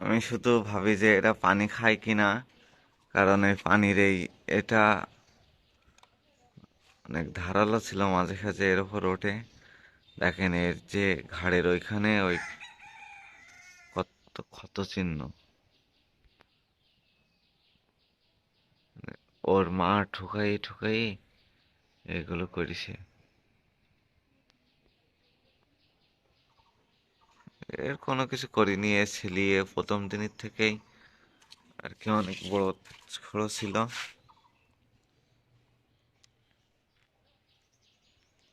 আমি শুধু ভাবি যে এরা পানি খায় কিনা, কারণ এই পানির এটা অনেক ধারালো ছিল, মাঝে সাঝে এর উপর ওঠে। দেখেন এর যে ঘাড়ের ওইখানে ওই কত ক্ষত চিহ্ন। ওর মা ঠুকাই ঠুকাই এগুলো করেছে। এর কোনো কিছু করিনি, এ ছেলিয়ে প্রথম দিনের থেকেই আর কি অনেক বড় ছোড়ো ছিল।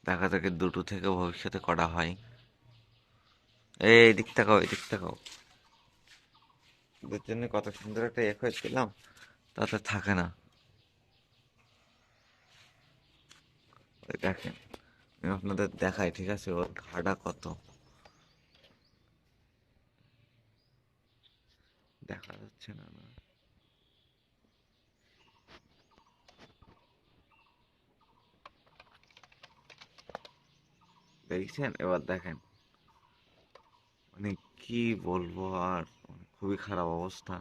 দেখা যাক দুটো থেকে ভবিষ্যতে করা হয়। এই দিক তাকাও, এই দিক তাকাও। ওদের জন্য কত সুন্দর একটা হয়েছিলাম, তাতে থাকে না। ওই দেখেন, আমি আপনাদের দেখাই, ঠিক আছে? ওর ঘাড়া কত, দেখা যাচ্ছে না না? দেখছেন? এবার দেখেন, মানে কি বলবো আর, খুবই খারাপ অবস্থা।